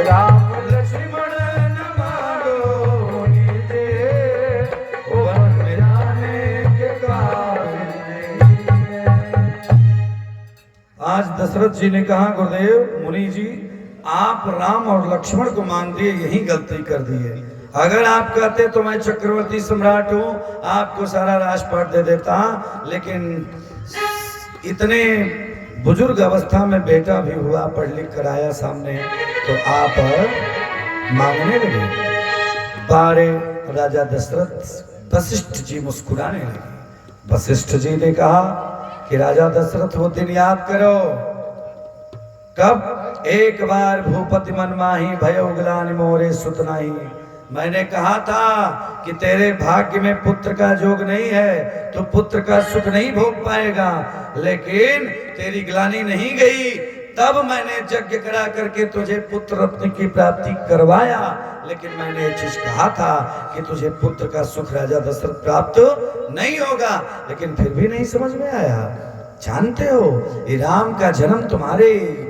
राम लक्ष्मण न मांगो नीचे, वो वन में जाने के काबिल नहीं है। आज दशरथ जी ने कहा गुरुदेव मुनि जी आप राम और लक्ष्मण को मांग दिए, यही गलती कर दी है। अगर आप कहते तो मैं चक्रवर्ती सम्राट हूं, आपको सारा राजपाट दे देता, लेकिन इतने बुजुर्ग अवस्था में बेटा भी हुआ, पढ़ लिख कर आया सामने, तो आप मांगने लगे। बारे राजा दशरथ वशिष्ठ जी मुस्कुराने लगे। वशिष्ठ जी ने कहा कि राजा दशरथ वो दिन याद करो कब एक बार भूपति मन माही भयो ग्लानि मोरे सुत नाही। मैंने कहा था कि तेरे भाग्य में पुत्र का जोग नहीं है तो पुत्र का सुख नहीं भोग पाएगा, लेकिन तेरी ग्लानि नहीं गई। तब मैंने यज्ञ करा करके तुझे पुत्र रत्न की प्राप्ति करवाया, लेकिन मैंने ये चीज कहा था कि तुझे पुत्र का सुख राजा दशरथ प्राप्त नहीं होगा, लेकिन फिर भी नहीं समझ में आया। जानते हो ये राम का जन्म तुम्हारे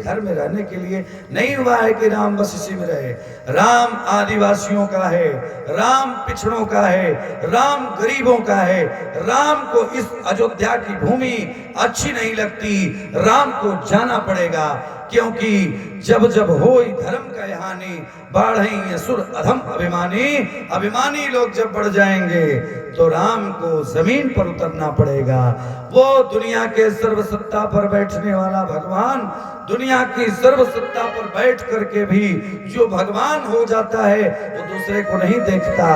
घर में रहने के लिए नहीं हुआ है कि राम बस इसी में रहे। राम आदिवासियों का है, राम पिछड़ों का है, राम गरीबों का है। राम को इस अयोध्या की भूमि अच्छी नहीं लगती, राम को जाना पड़ेगा, क्योंकि जब जब होई धर्म का हानि बाढ़ई असुर अधम अभिमानी। अभिमानी लोग जब बढ़ जाएंगे तो राम को जमीन पर उतरना पड़ेगा। वो दुनिया के सर्वसत्ता पर बैठने वाला भगवान, दुनिया की सर्वसत्ता पर बैठ करके भी जो भगवान हो जाता है वो दूसरे को नहीं देखता।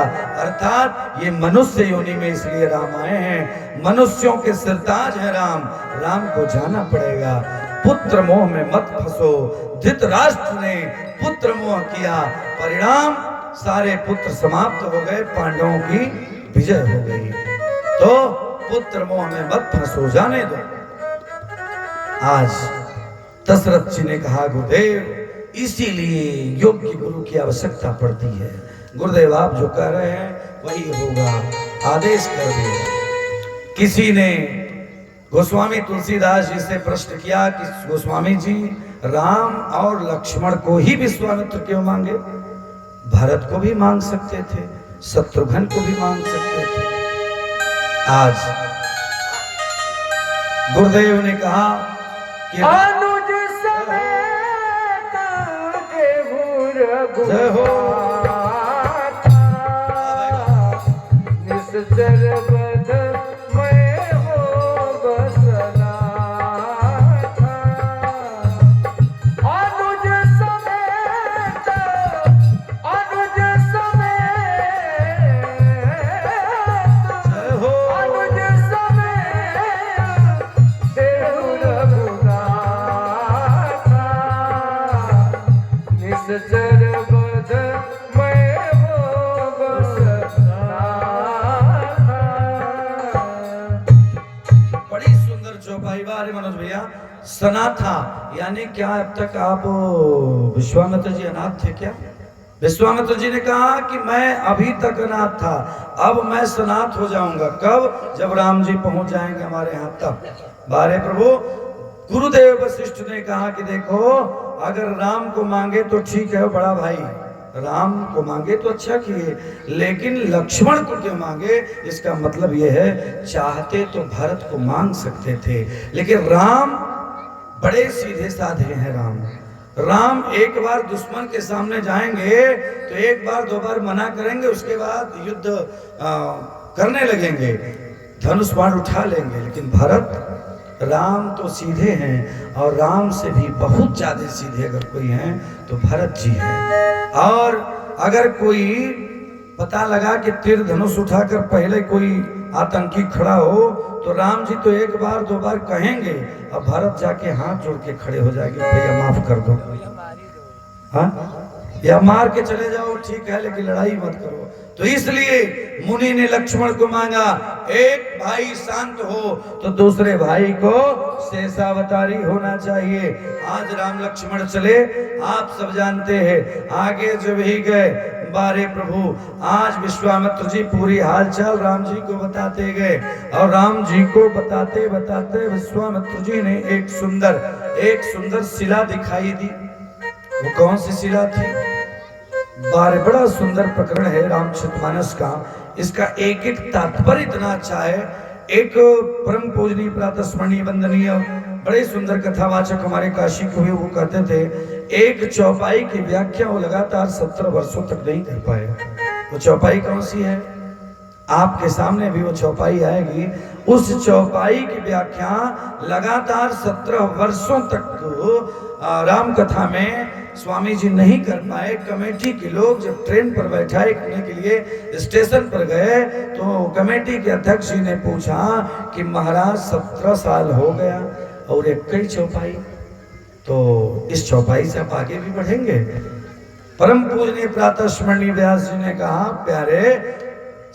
अर्थात ये मनुष्य योनि में इसलिए राम आए हैं, मनुष्यों के सिरताज है राम। राम को जाना पड़ेगा। पुत्र मोह में मत फंसो। धृतराष्ट्र ने पुत्र मोह किया, परिणाम सारे पुत्र समाप्त हो गए, पांडवों की विजय हो गई। तो पुत्र मोह में मत फंसो, जाने दो। आज दशरथ जी ने कहा गुरुदेव इसीलिए योग्य गुरु की आवश्यकता पड़ती है। गुरुदेव आप जो कह रहे हैं वही होगा, आदेश कर दिए। किसी ने गोस्वामी तुलसीदास जी से प्रश्न किया कि गोस्वामी जी राम और लक्ष्मण को ही विश्वामित्र क्यों मांगे? भरत को भी मांग सकते थे, शत्रुघ्न को भी मांग सकते थे। आज गुरुदेव ने कहा कि अनुज समेत देहु जय हो। निश्चर बद मैं हो बसना था। अनुज समेत अनुज समेत जय हो। अनुज समेत देहु रघुनाथ। निश्चर बद मैं हो बसना था। बड़ी सुंदर चौपाई बारे मनोज भैया। सनाथा यानी क्या? अब तक आप विश्वामित्र जी अनाथ थे क्या? विश्वामित्र जी ने कहा कि मैं अभी तक अनाथ था, अब मैं सनाथ हो जाऊंगा। कब? जब राम जी पहुंच जाएंगे हमारे यहाँ तब। बारे प्रभु गुरुदेव वशिष्ठ ने कहा कि देखो अगर राम को मांगे तो ठीक है बड़ा भाई, राम को मांगे तो अच्छा किए, लेकिन लक्ष्मण को क्यों मांगे? इसका मतलब यह है चाहते तो भरत को मांग सकते थे, लेकिन राम बड़े सीधे साधे हैं। राम एक बार दुश्मन के सामने जाएंगे तो एक बार दो बार मना करेंगे, उसके बाद युद्ध करने लगेंगे, धनुष बाण उठा लेंगे। लेकिन भरत राम तो सीधे हैं, और राम से भी बहुत ज्यादा सीधे अगर कोई हैं तो भरत जी हैं। और अगर कोई पता लगा कि तीर धनुष उठाकर पहले कोई आतंकी खड़ा हो तो राम जी तो एक बार दो बार कहेंगे, और भरत जाके हाथ जोड़ के खड़े हो जाएंगे, भैया माफ कर दो, हाँ या मार के चले जाओ ठीक है, लेकिन लड़ाई मत करो। तो इसलिए मुनि ने लक्ष्मण को मांगा। एक भाई शांत हो तो दूसरे भाई को शेषावतारी होना चाहिए। आज राम लक्ष्मण चले, आप सब जानते हैं आगे जो भी गए। बारे प्रभु आज विश्वामित्र जी पूरी हालचाल राम जी को बताते गए, और राम जी को बताते बताते विश्वामित्र जी ने एक सुंदर शिला दिखाई दी। वो कौन सी शिला थी? बड़ा सुंदर प्रकरण है रामचरितमानस का। इसका एक एक तात्पर्य इतना अच्छा है। एक परम पूजनीय प्रातः स्मरणीय वंदनीय बड़े सुंदर कथावाचक हमारे काशी के हुए, वो कहते थे एक चौपाई की व्याख्या वो लगातार 17 वर्षों तक नहीं कर पाए। वो चौपाई कौन सी है? आपके सामने भी वो चौपाई आएगी। उस चौपाई की व्याख्या लगातार 17 वर्षों तक राम कथा में स्वामी जी नहीं कर पाए। कमेटी के लोग जब ट्रेन पर बैठाए करने के लिए स्टेशन पर गए तो कमेटी के अध्यक्ष जी ने पूछा कि महाराज 17 साल हो गया और एक कई चौपाई, तो इस चौपाई से आप आगे भी बढ़ेंगे? परम पूजनीय प्रातः स्मरणीय व्यास जी ने कहा, प्यारे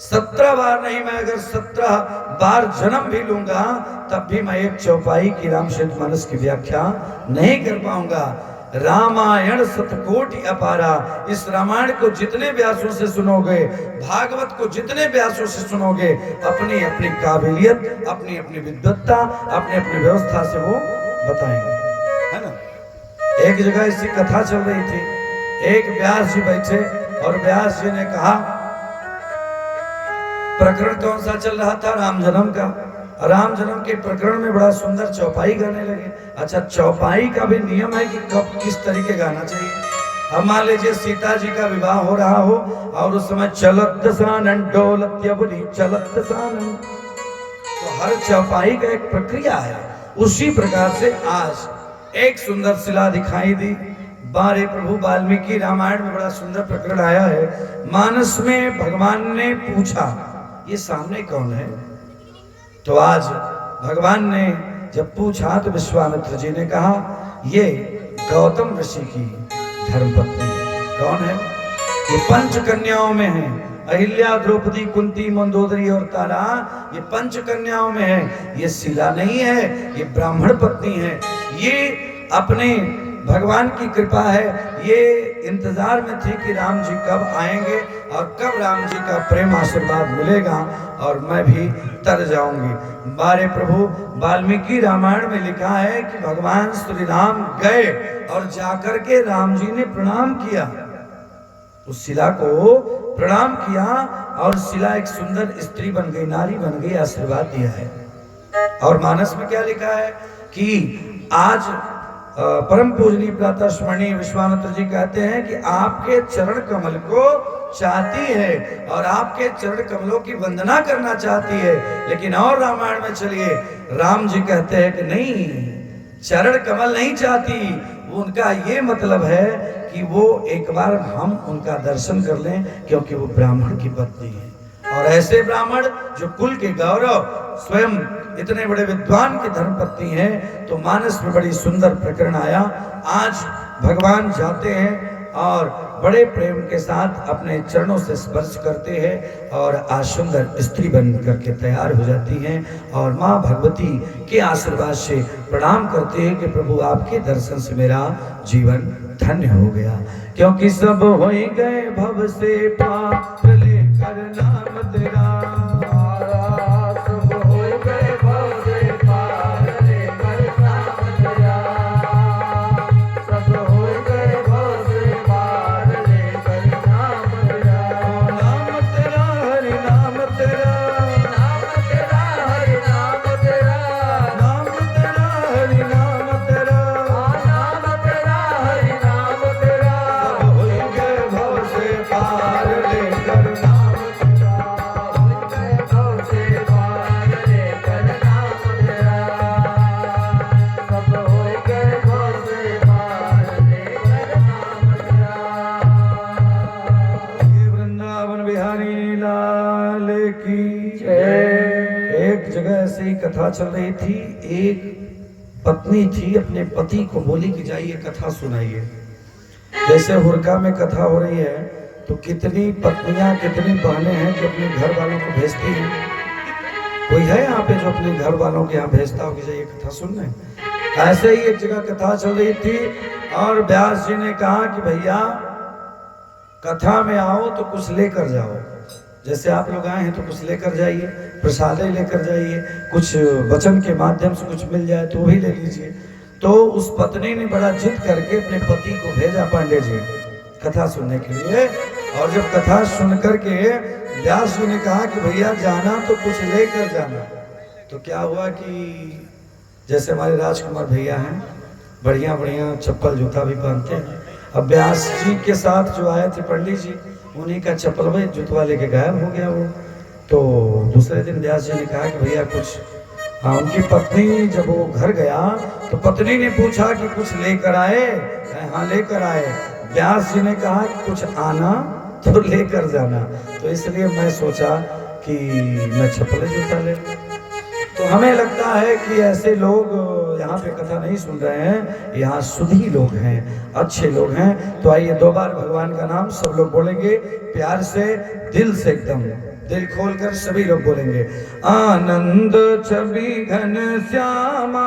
17 बार नहीं, मैं अगर 17 बार जन्म भी लूंगा तब भी मैं एक चौपाई की रामचरितमानस की व्याख्या नहीं कर पाऊंगा। रामायण सतकोटि अपारा, इस रामायण को जितने व्यासों से सुनोगे, भागवत को जितने व्यासों से सुनोगे, अपनी अपनी काबिलियत, अपनी अपनी विद्वत्ता, अपनी अपनी व्यवस्था से वो बताएंगे, है ना। एक जगह इसी कथा चल रही थी, एक व्यास जी बैठे और व्यास जी ने कहा, प्रकरण कौन सा चल रहा था? राम जन्म का। राम जन्म के प्रकरण में बड़ा सुंदर चौपाई गाने लगे। अच्छा, चौपाई का भी नियम है कि कब किस तरीके गाना चाहिए। अब मान लीजिए सीता जी का विवाह हो रहा हो और उस समय चलत दसानन डोलत यवनी चलत दसानन, तो हर चौपाई का एक प्रक्रिया है। उसी प्रकार से आज एक सुंदर शिला दिखाई दी। बारे प्रभु वाल्मीकि रामायण में बड़ा सुंदर प्रकरण आया है। मानस में भगवान ने पूछा, ये सामने कौन है? तो आज भगवान ने जब पूछा तो विश्वामित्र जी ने कहा, ये गौतम ऋषि की धर्मपत्नी। कौन है? ये पंच कन्याओं में है। अहिल्या, द्रौपदी, कुंती, मंदोदरी और तारा, ये पंच कन्याओं में है। ये शिला नहीं है, ये ब्राह्मण पत्नी है। ये अपने भगवान की कृपा है, ये इंतजार में थी कि राम जी कब आएंगे और कब राम जी का प्रेम आशीर्वाद मिलेगा और मैं भी तर जाऊंगी। बारे प्रभु वाल्मीकि रामायण में लिखा है कि भगवान श्री राम गए और जाकर के राम जी ने प्रणाम किया, उस शिला को प्रणाम किया और शिला एक सुंदर स्त्री बन गई, नारी बन गई, आशीर्वाद दिया है। और मानस में क्या लिखा है कि आज परम पूजनीय प्रातः स्मरणीय विश्वामित्र जी कहते हैं कि आपके चरण कमल को चाहती है और आपके चरण कमलों की वंदना करना चाहती है। लेकिन और रामायण में चलिए, राम जी कहते हैं कि नहीं, चरण कमल नहीं चाहती। उनका ये मतलब है कि वो एक बार हम उनका दर्शन कर लें, क्योंकि वो ब्राह्मण की पत्नी है। और ऐसे ब्राह्मण जो कुल के गौरव, स्वयं इतने बड़े विद्वान की धर्मपत्नी है। तो मानस में बड़ी सुंदर प्रकरण आया। आज भगवान जाते हैं और बड़े प्रेम के साथ अपने चरणों से स्पर्श करते हैं और आज सुंदर स्त्री बन करके तैयार हो जाती हैं और माँ भगवती के आशीर्वाद से प्रणाम करते हैं कि प्रभु आपके दर्शन से मेरा जीवन धन्य हो गया। क्योंकि सब हो गए भव से पार लेकर नाम तेरा, कथा चल रही थी। एक पत्नी थी, अपने पति को बोली कि जाइए कथा सुनाइए। जैसे हुरका में कथा हो रही है तो कितनी पत्नियां, कितनी बहनें हैं जो अपने घर वालों को भेजती हैं। कोई है यहाँ पे जो अपने घर वालों के यहाँ भेजता हो कि जाइए कथा सुनने? ऐसे ही एक जगह कथा चल रही थी और व्यास जी ने कहा कि भैया कथा में आओ तो कुछ लेकर जाओ। जैसे आप लोग आए हैं तो कुछ लेकर जाइए, प्रसाद लेकर जाइए, कुछ वचन के माध्यम से कुछ मिल जाए तो वही ले लीजिए। तो उस पत्नी ने बड़ा जिद करके अपने पति को भेजा, पांडे जी कथा सुनने के लिए। और जब कथा सुन करके व्यास जी ने कहा कि भैया जाना तो कुछ लेकर जाना। तो क्या हुआ कि जैसे हमारे राजकुमार भैया हैं, बढ़िया बढ़िया चप्पल जूता भी पहनते हैं। अब व्यास जी के साथ जो आए थे पंडित जी, उन्हीं का चप्पल भाई जूतवा लेके गायब हो गया वो। तो दूसरे दिन व्यास जी ने कहा कि भैया कुछ, हाँ, उनकी पत्नी जब वो घर गया तो पत्नी ने पूछा कि कुछ लेकर आए? हाँ लेकर आए। व्यास जी ने कहा कि कुछ आना तो लेकर जाना। तो इसलिए मैं सोचा कि मैं चप्पल जूता ले लूं। तो हमें लगता है कि ऐसे लोग यहाँ पे कथा नहीं सुन रहे हैं, यहाँ सुधी लोग हैं, अच्छे लोग हैं। तो आइए 2 बार भगवान का नाम सब लोग बोलेंगे प्यार से, दिल से, एकदम दिल खोलकर सभी लोग बोलेंगे। आनंद छवि घन श्यामा,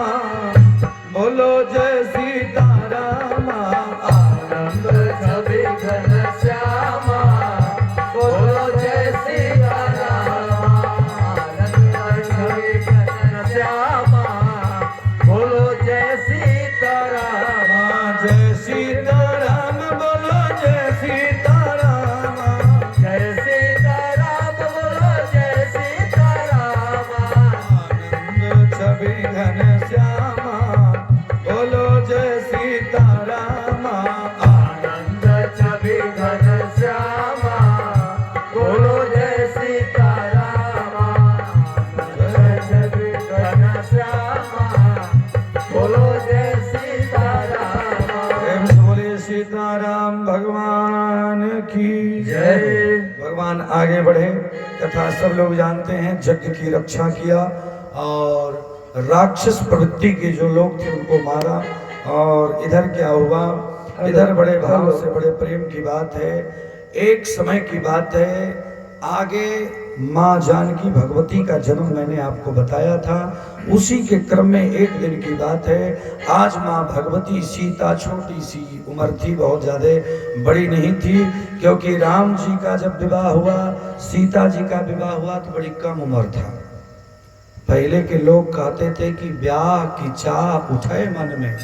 बोलो जय सीतारामा। आनंद छवि घन श्यामा, बोलो जय सीताराम। आनंद छवि घन श्यामा, बोलो जय सीताराम। जय सीताराम, बोलो जय सीताराम। जय सीताराम, बोलो जय सीताराम। आनंद छवि घन श्यामा, बोलो जय सीताराम। आनंद छवि घन श्यामा, बोलो जय सीताराम। आनंद छवि घन श्यामा, बोलो जय सीताराम। प्रेम से बोलिए सीताराम भगवान की जय। भगवान आगे बढ़े। कथा सब लोग जानते हैं, यज्ञ की रक्षा किया और राक्षस प्रवृत्ति के जो लोग थे उनको मारा। और इधर क्या हुआ, इधर बड़े भाव से, बड़े प्रेम की बात है। एक समय की बात है, आगे माँ जानकी भगवती का जन्म मैंने आपको बताया था। उसी के क्रम में एक दिन की बात है, आज माँ भगवती सीता छोटी सी उम्र थी, बहुत ज़्यादा बड़ी नहीं थी, क्योंकि राम जी का जब विवाह हुआ, सीता जी का विवाह हुआ तो बड़ी कम उम्र था। पहले के लोग कहते थे कि ब्याह की चाह उठे मन में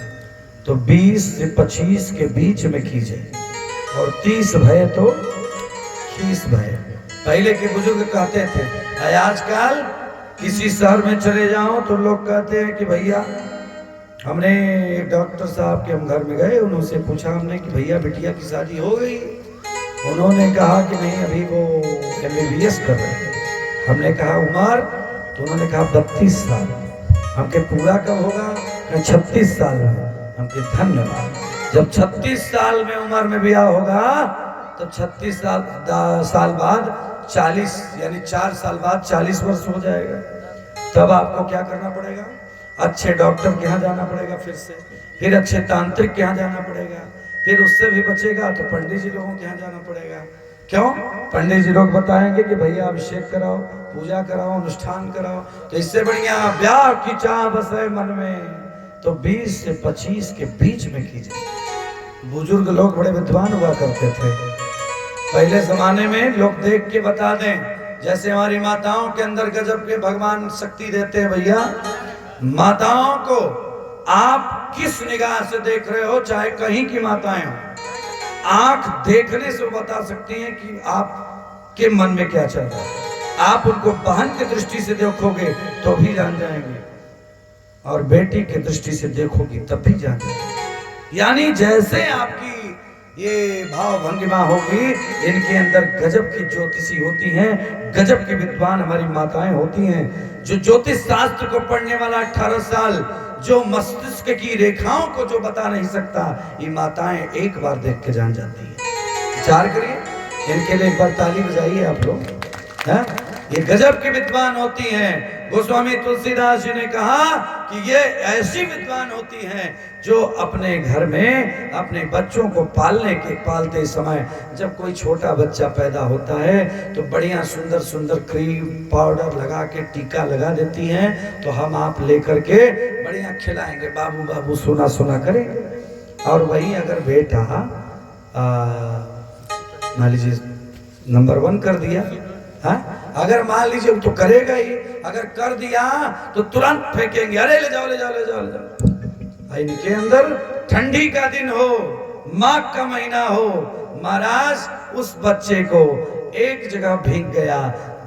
तो 20 से 25 के बीच में कीजिए, और 30 भय तो 30 भय। पहले के बुजुर्ग कहते थे। आजकल किसी शहर में चले जाओ तो लोग कहते हैं कि भैया, हमने एक डॉक्टर साहब के हम घर में गए, उनसे पूछा हमने कि भैया बिटिया की शादी हो गई? उन्होंने कहा कि नहीं, अभी वो MBBS कर रहे हैं। हमने कहा उम्र? तो उन्होंने कहा 32 साल। हमके पूरा कब होगा? 36 साल में। हमके धन्यवाद। जब 36 साल में उम्र में ब्याह होगा तो 36 साल बाद 40, यानी 4 साल बाद 40 वर्ष हो जाएगा। तब आपको क्या करना पड़ेगा? अच्छे डॉक्टर के यहाँ जाना पड़ेगा, फिर अच्छे तांत्रिक के यहाँ जाना पड़ेगा, फिर उससे भी बचेगा तो पंडित जी लोगों के यहाँ जाना पड़ेगा। क्यों? पंडित जी लोग बताएंगे कि भैया अभिषेक कराओ, पूजा कराओ, अनुष्ठान कराओ। तो इससे बढ़िया ब्याह की चाह बसे मन में तो 20 से 25 के बीच में कीजिए। बुजुर्ग लोग बड़े विद्वान हुआ करते थे पहले जमाने में। लोग देख के बता दें, जैसे हमारी माताओं के अंदर गजब के भगवान शक्ति देते हैं। भैया, माताओं को आप किस निगाह से देख रहे हो, चाहे कहीं की माताएं हो, आंख देखने से वो बता सकती हैं कि आप के मन में क्या चल रहा है। आप उनको बहन की दृष्टि से देखोगे तो भी जान जाएंगे, और बेटी की दृष्टि से देखोगी तब भी जान जाएंगे। यानी जैसे आपकी ये भाव भंगिमा होगी, इनके अंदर गजब की ज्योतिषी होती हैं, गजब की विद्वान हमारी माताएं होती हैं। जो ज्योतिष शास्त्र को पढ़ने वाला 18 साल, जो मस्तिष्क की रेखाओं को जो बता नहीं सकता, ये माताएं एक बार देख के जान जाती हैं। विचार करिए, इनके लिए एक बार ताली बजाइए आप लोग। हैं? ये गजब की विद्वान होती हैं। गोस्वामी तुलसीदास जी ने कहा कि ये ऐसी विद्वान होती हैं जो अपने घर में अपने बच्चों को पालते समय, जब कोई छोटा बच्चा पैदा होता है तो बढ़िया सुंदर सुंदर क्रीम पाउडर लगा के टीका लगा देती हैं। तो हम आप लेकर के बढ़िया खिलाएंगे, बाबू बाबू सुना सुना करेंगे। और वही अगर बेटा मान लीजिए नंबर 1 कर दिया, हाँ, अगर मान लीजिए तो करेगा ही, अगर कर दिया तो तुरंत फेंकेंगे, अरे ले जाओ ले जाओ ले जाओ ले जाओ। इनके अंदर ठंडी का दिन हो, माघ का महीना हो, महाराज उस बच्चे को एक जगह भीग गया,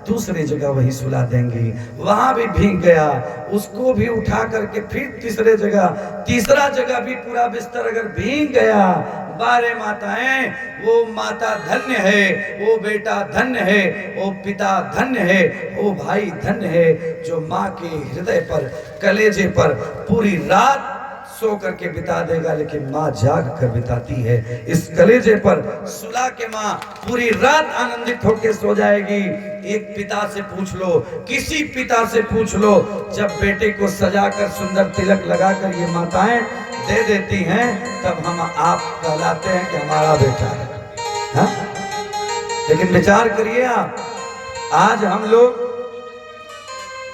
दूसरी जगह वही सुला देंगी, वहां भी भीग गया, उसको भी उठा करके फिर तीसरा जगह भी पूरा बिस्तर अगर भीग गया, बारे माताएं, वो माता धन्य है, वो बेटा धन्य है, वो पिता धन्य है, वो भाई धन्य है, जो माँ के हृदय पर, कलेजे पर पूरी रात सो करके बिता देगा, लेकिन माँ जाग कर बिताती है। इस कलेजे पर सुला के माँ पूरी रात आनंदित होकर सो जाएगी। एक पिता से पूछ लो, किसी पिता से पूछ लो, जब बेटे को सजाकर सुंदर तिलक लगाकर ये माताएं दे देती हैं, तब हम आप कहलाते हैं कि हमारा बेटा है, हा? लेकिन विचार करिए आप, आज हम लोग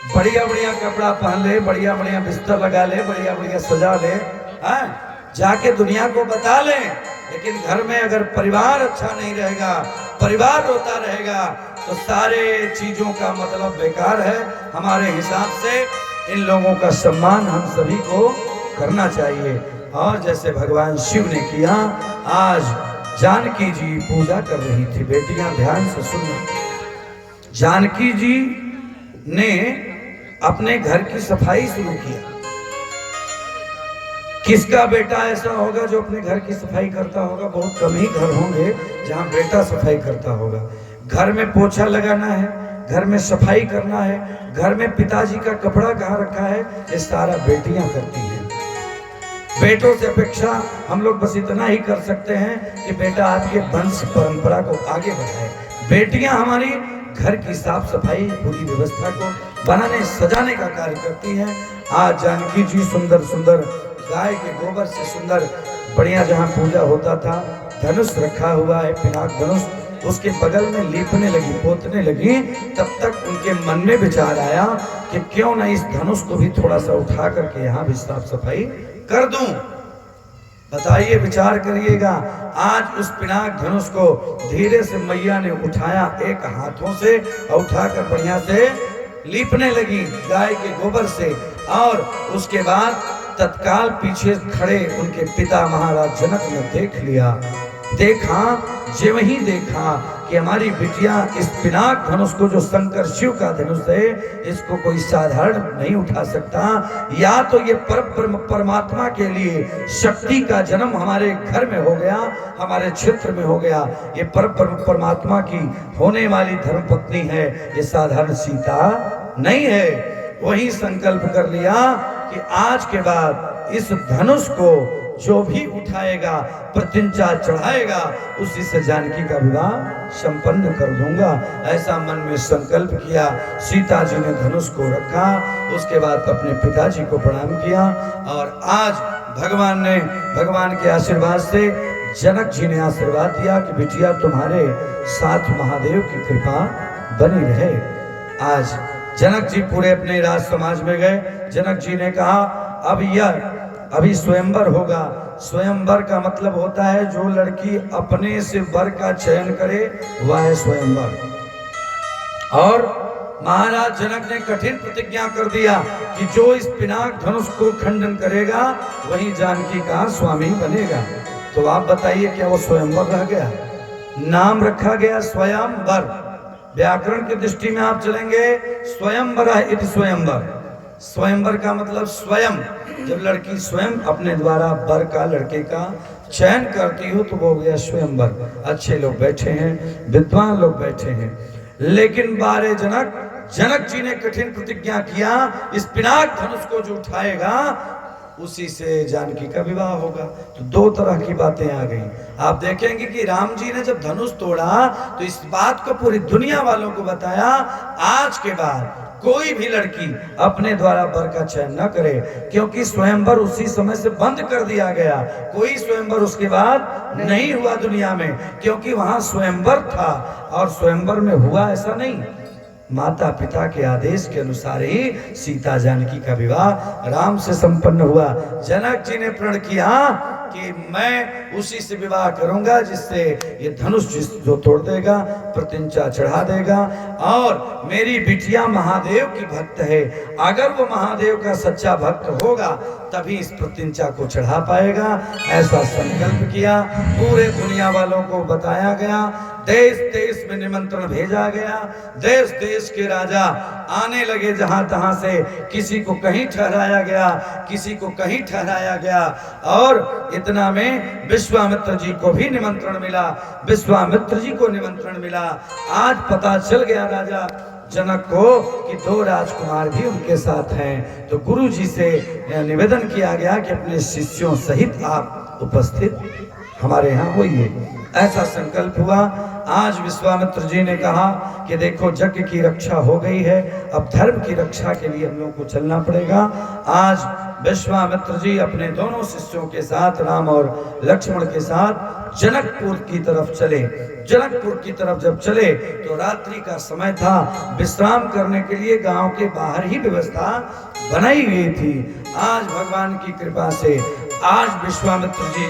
बढ़िया बढ़िया कपड़ा पहन ले, बढ़िया बढ़िया बिस्तर लगा ले, बढ़िया बढ़िया सजा ले, हाँ? जाके दुनिया को बता ले, लेकिन घर में अगर परिवार अच्छा नहीं रहेगा, परिवार रोता रहेगा, तो सारे चीजों का मतलब बेकार है। हमारे हिसाब से इन लोगों का सम्मान हम सभी को करना चाहिए। और जैसे भगवान शिव ने किया, आज जानकी जी पूजा कर रही थी। बेटियां ध्यान से सुनना, जानकी जी ने अपने घर की सफाई शुरू किया। किसका बेटा ऐसा होगा जो अपने घर की सफाई करता होगा? बहुत कम ही घर होंगे जहां बेटा सफाई करता होगा। घर में पोछा लगाना है, घर में सफाई करना है, घर में पिताजी का कपड़ा कहाँ रखा है, ये सारा बेटियां करती हैं। बेटों से अपेक्षा हम लोग बस इतना ही कर सकते हैं कि बेटा आपके वंश परंपरा को आगे बढ़ाए। बेटियां हमारी घर की साफ सफाई, पूरी व्यवस्था को बनाने सजाने का कार्य करती हैं। आज जानकी जी सुंदर सुंदर गाय के गोबर से सुंदर बढ़िया, जहाँ पूजा होता था, धनुष रखा हुआ है, पिनाक धनुष, उसके बगल में लीपने लगी, पोतने लगी। तब तक उनके मन में विचार आया कि क्यों ना इस धनुष को भी थोड़ा सा उठा करके यहाँ भी साफ सफाई कर दूं। बताइए, विचार करिएगा। आज उस पिनाक धनुष को धीरे से मैया ने उठाया एक हाथों से और उठाकर बढ़िया से लीपने लगी गाय के गोबर से। और उसके बाद तत्काल पीछे खड़े उनके पिता महाराज जनक ने देख लिया, देखा, जे वही देखा कि हमारी बिटिया इस पिनाक धनुष को, जो शंकर शिव का धनुष है, इसको कोई साधारण नहीं उठा सकता। या तो ये परमात्मा के लिए शक्ति का जन्म हमारे घर में हो गया, हमारे क्षेत्र में हो गया, ये परमात्मा की होने वाली धर्मपत्नी है, ये साधारण सीता नहीं है। वही संकल्प कर लिया कि आज के बाद इस धनुष को जो भी उठाएगा, प्रतिज्ञा चढ़ाएगा, उसी से जानकी का विवाह संपन्न कर दूंगा। ऐसा मन में संकल्प किया। सीता जी ने धनुष को रखा, उसके बाद अपने पिताजी को प्रणाम किया। और आज भगवान के आशीर्वाद से जनक जी ने आशीर्वाद दिया कि बिटिया तुम्हारे साथ महादेव की कृपा बनी रहे। आज जनक जी पूरे अपने राज समाज में गए। जनक जी ने कहा, अभी स्वयंवर होगा। स्वयंवर का मतलब होता है जो लड़की अपने से वर का चयन करे, वह है स्वयंवर। और महाराज जनक ने कठिन प्रतिज्ञा कर दिया कि जो इस पिनाक धनुष को खंडन करेगा, वही जानकी का स्वामी बनेगा। तो आप बताइए, क्या वो स्वयंवर रह गया? नाम रखा गया स्वयंवर। व्याकरण की दृष्टि में आप चलेंगे, स्वयंवर इति स्वयंवर। स्वयंवर का मतलब स्वयं, जब लड़की स्वयं अपने द्वारा वर का, लड़के का चयन करती हो, तो वो हो गया स्वयंवर। अच्छे लोग बैठे हैं, विद्वान लोग बैठे हैं, लेकिन बारे जनक जी ने कठिन प्रतिज्ञा किया, इस पिनाक धनुष को जो उठाएगा, उसी से जानकी का विवाह होगा। तो दो तरह की बातें आ गई। आप देखेंगे कि राम जी ने जब धनुष तोड़ा, तो इस बात को पूरी दुनिया वालों को बताया, आज के बाद कोई भी लड़की अपने द्वारा वर का चयन न करे, क्योंकि स्वयंवर उसी समय से बंद कर दिया गया। कोई स्वयंवर उसके बाद नहीं हुआ दुनिया में, क्योंकि वहां स्वयंवर था और स्वयंवर में हुआ ऐसा नहीं। माता पिता के आदेश के अनुसार ही सीता जानकी का विवाह राम से संपन्न हुआ। जनक जी ने प्रण किया कि मैं उसी से विवाह करूंगा जिससे ये धनुष जो तोड़ देगा, प्रतिंचा चढ़ा देगा। और मेरी बिटिया महादेव की भक्त है, अगर वो महादेव का सच्चा भक्त होगा तभी इस प्रतिंचा को चढ़ा पाएगा। ऐसा संकल्प किया, पूरे दुनिया वालों को बताया गया, देश देश में निमंत्रण भेजा गया, देश देश के राजा आने लगे, जहां तहां से किसी को कहीं ठहराया गया, किसी को कहीं ठहराया गया। और इतना में विश्वामित्र जी को भी निमंत्रण मिला, विश्वामित्र जी को निमंत्रण मिला। आज पता चल गया राजा जनक को कि 2 राजकुमार भी उनके साथ हैं। तो गुरु जी से निवेदन किया गया कि अपने शिष्यों सहित आप उपस्थित हमारे यहाँ होइए। ऐसा संकल्प हुआ। आज विश्वामित्र जी ने कहा कि देखो यज्ञ की रक्षा हो गई है, अब धर्म की रक्षा के लिए हम लोग को चलना पड़ेगा। आज विश्वामित्र जी अपने दोनों शिष्यों के साथ, राम और लक्ष्मण के साथ जनकपुर की तरफ चले। जनकपुर की तरफ जब चले तो रात्रि का समय था, विश्राम करने के लिए गांव के बाहर ही व्यवस्था बनाई गई थी। आज भगवान की कृपा से आज विश्वामित्र जी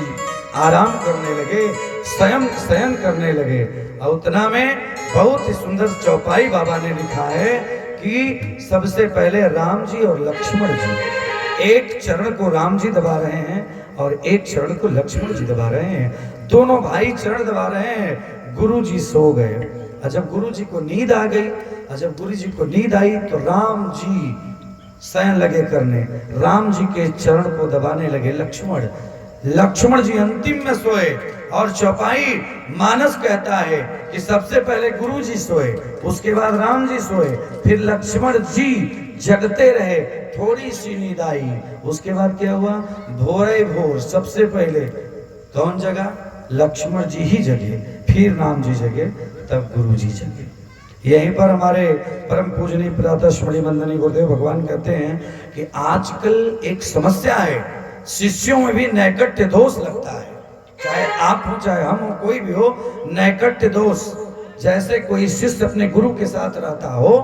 आराम करने लगे, शयन करने लगे। और उतना में बहुत ही सुंदर चौपाई बाबा ने लिखा है कि सबसे पहले राम जी और लक्ष्मण जी, एक चरण को राम जी दबा रहे हैं और एक चरण को लक्ष्मण जी दबा रहे हैं। दोनों भाई चरण दबा रहे हैं। गुरु जी सो गए। और जब गुरु जी को नींद आ गई, और जब गुरु जी को नींद आई तो राम जी शयन लगे करने, राम जी के चरण को दबाने लगे लक्ष्मण जी अंतिम में सोए। और चौपाई मानस कहता है कि सबसे पहले गुरु जी सोए, उसके बाद राम जी सोए, फिर लक्ष्मण जी जगते रहे, थोड़ी सी नींद आई। उसके बाद क्या हुआ, भोरे भोर सबसे पहले कौन जगा, लक्ष्मण जी ही जगे, फिर राम जी जगे, तब गुरु जी जगे। यहीं पर हमारे परम पूजनीय प्रातः मणिवंदनीय गुरुदेव भगवान कहते हैं कि आजकल एक समस्या है, शिष्यों में भी नैकट्य दोष लगता है। चाहे आप हो चाहे हम हो, कोई भी हो, नैकट्य दोष। जैसे कोई शिष्य अपने गुरु के साथ रहता हो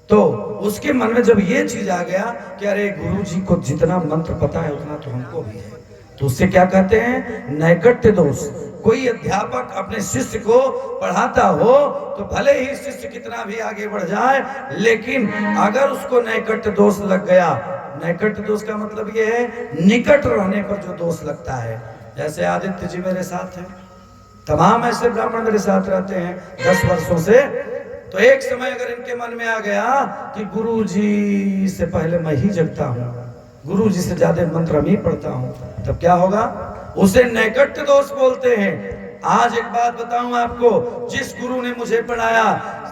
तो उसके मन में जब ये चीज आ गया कि अरे गुरु जी को जितना मंत्र पता है उतना तो हमको भी है, तो उससे क्या कहते हैं, नैकट्य दोष। कोई अध्यापक अपने शिष्य को पढ़ाता हो तो भले ही शिष्य कितना भी आगे बढ़ जाए, लेकिन अगर उसको नैकट्य दोष लग गया, नैकट्य दोष का मतलब ये है निकट रहने पर जो दोष लगता है। जैसे आदित्य जी मेरे साथ हैं, तमाम ऐसे ब्राह्मण मेरे साथ रहते हैं 10 वर्षों से। तो एक समय अगर इनके मन में आ गया कि गुरु जी से पहले मैं ही जगता हूँ, गुरु जी से ज्यादा मंत्र मैं पढ़ता हूँ, तब क्या होगा, उसे नैकट्य दोष बोलते हैं। आज एक बात बताऊं आपको, जिस गुरु ने मुझे पढ़ाया,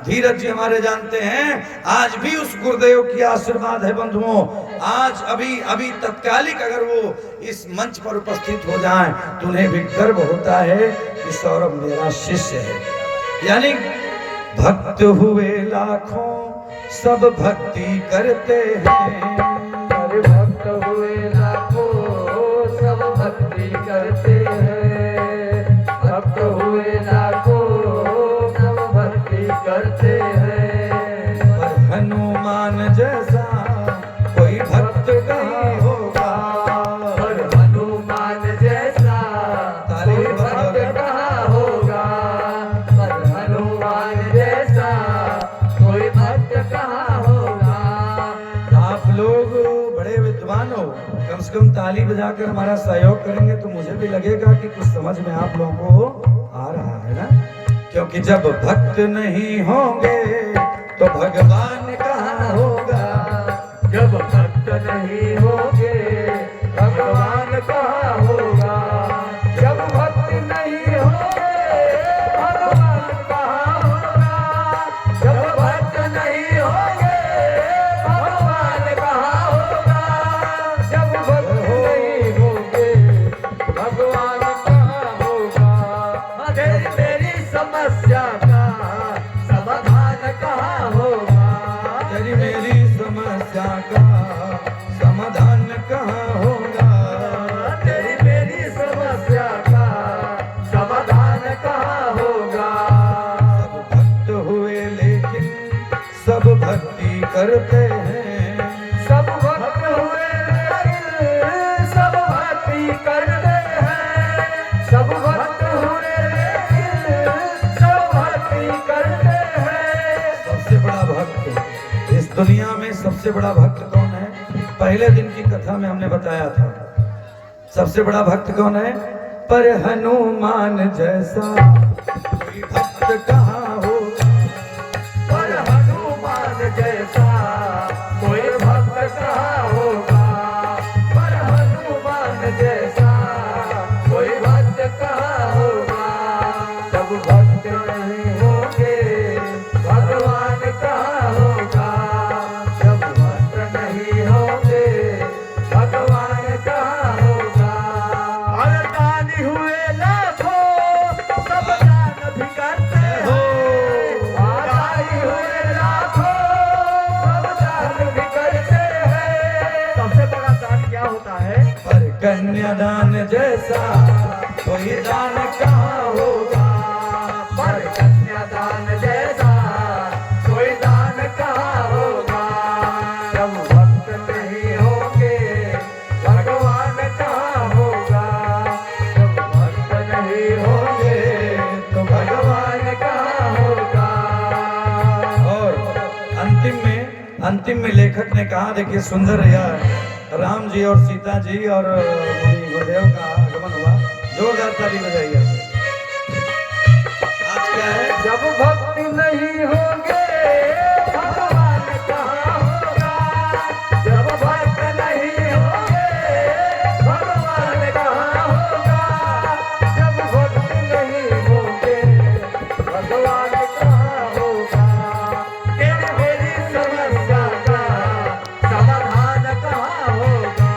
धीरज जी हमारे जानते हैं, आज भी उस गुरुदेव की आशीर्वाद है बंधुओं। आज अभी तत्कालिक अगर वो इस मंच पर उपस्थित हो जाएं तो उन्हें भी गर्व होता है कि सौरभ मेरा शिष्य है। यानी भक्त हुए लाखों सब भक्ति करते हैं, अरे भक्त हुए लाखों सब भक्ति करते हैं, भक्त हुए लाखों सब भक्ति करते हैं। पर हनुमान जैसा कोई भक्त कहाँ होगा, पर हनुमान जैसा कोई भक्त कहाँ होगा, पर हनुमान जैसा कोई भक्त कहाँ होगा। आप लोग बड़े विद्वान हो, कम से कम ताली बजाकर हमारा सहयोग करेंगे तो मुझे भी लगेगा कि कुछ समझ में आप लोगों को आ रहा है ना। क्योंकि जब भक्त नहीं होंगे तो भगवान कहाँ होगा, जब भक्त नहीं होंगे भगवान कहाँ होगा, जब भक्त नहीं होंगे भगवान कहाँ होगा, जब भक्त नहीं होंगे भगवान कहाँ होगा, जब भक्त नहीं होंगे भगवान कहाँ होगा। तेरी समस्या का समाधान कहाँ होगा, तेरी मेरी समस्या का समाधान कहाँ होगा, तेरी मेरी समस्या का समाधान कहाँ होगा। सब भक्त हुए लेकिन सब भक्ति करते हैं, सब भक्त हुए लेकिन सब भक्ति करते सबसे बड़ा भक्त कौन है? पहले दिन की कथा में हमने बताया था, सबसे बड़ा भक्त कौन है? पर हनुमान जैसा कोई भक्त कहाँ हो, पर हनुमान जैसा कोई भक्त कहाँ होगा, पर हनुमान जैसा कोई भक्त कहाँ होगा। जब भक्त नहीं होंगे भगवान कहाँ होगा, जब भक्त नहीं होंगे भगवान कहाँ होगा। अरे दानी हुए लाखों सब दान भी करते हो, दानी हुए लाखों सब दान भी करते हैं। सबसे बड़ा दान क्या होता है? पर कन्यादान जैसा कोई दान कहाँ होगा, पर कन्यादान जैसा कोई दान कहाँ होगा। जब भक्त नहीं होंगे भगवान कहाँ होगा, जब भक्त नहीं होंगे तो भगवान कहाँ होगा। और अंतिम में लेखक ने कहा, देखिए सुंदर यह राम जी और सीता जी और मुनि गुरुदेव का आगमन हुआ, जोरदार ताली बजाइए। आज क्या है? जब भक्ति नहीं होंगे भगवान कहाँ होगा, जब भक्त नहीं होंगे भगवान कहाँ होगा, जब भक्ति नहीं होंगे भगवान कहाँ होगा। तेरी मेरी समस्या का समाधान कहाँ होगा,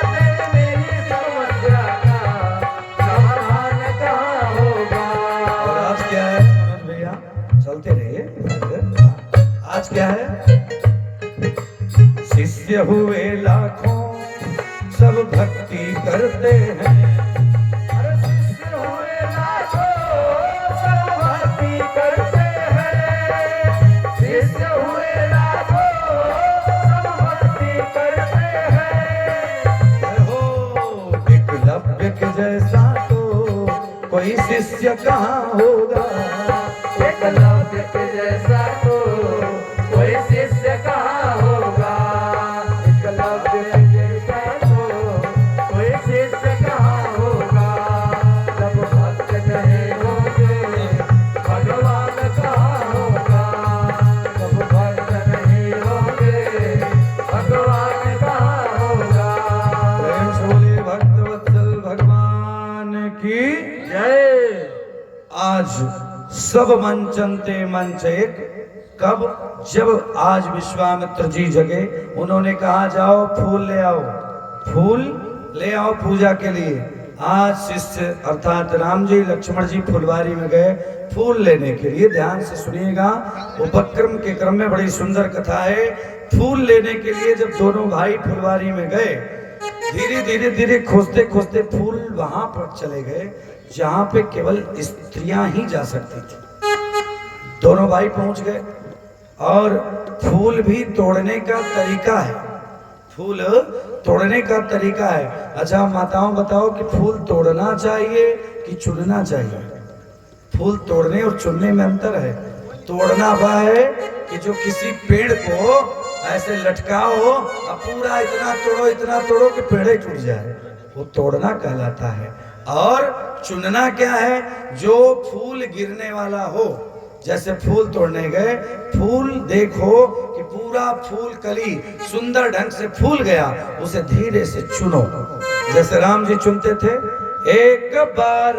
तेरी मेरी समस्या का समाधान कहाँ होगा। और आज क्या है मनोज भैया? चलते रहिए। आज क्या है? शिष्य हुए लाखों सब भक्ति करते हैं, अरे शिष्य हुए लाखों सब भक्ति करते हैं, शिष्य हुए लाखों सब भक्ति करते हैं। हो एकलव्य के जैसा तो कोई शिष्य कहाँ होगा, एकलव्य के जैसा तो कोई शिष्य कहाँ होगा, एकलव्य के जैसा तो कोई शिष्य कहाँ होगा। जब भक्त नहीं होंगे भगवान कहाँ होगा, जब भक्त नहीं होंगे भगवान कहाँ होगा। प्रेम से बोलिए भक्तवत्सल भगवान की। जय। आज सब मंचनते मंच एक, कब? जब आज विश्वामित्र जी जगे, उन्होंने कहा जाओ फूल ले आओ, फूल ले आओ पूजा के लिए। आज शिष्य अर्थात राम जी लक्ष्मण जी फुलवारी में गए फूल लेने के लिए। ध्यान से सुनिएगा, उपक्रम के क्रम में बड़ी सुंदर कथा है। फूल लेने के लिए जब दोनों भाई फुलवारी में गए, धीरे धीरे खोजते खोजते फूल वहां पर चले गए जहां पे केवल स्त्रियां ही जा सकती थी। दोनों भाई पहुंच गए और फूल भी तोड़ने का तरीका है, फूल तोड़ने का तरीका है। अच्छा माताओं बताओ कि फूल तोड़ना चाहिए कि चुनना चाहिए? फूल तोड़ने और चुनने में अंतर है। तोड़ना वह है कि जो किसी पेड़ को ऐसे लटकाओ और पूरा इतना तोड़ो कि पेड़ ही टूट जाए, वो तोड़ना कहलाता है। और चुनना क्या है? जो फूल गिरने वाला हो। जैसे फूल तोड़ने गए, फूल देखो कि पूरा फूल कली सुंदर ढंग से फूल गया, उसे धीरे से चुनो। जैसे राम जी चुनते थे, एक बार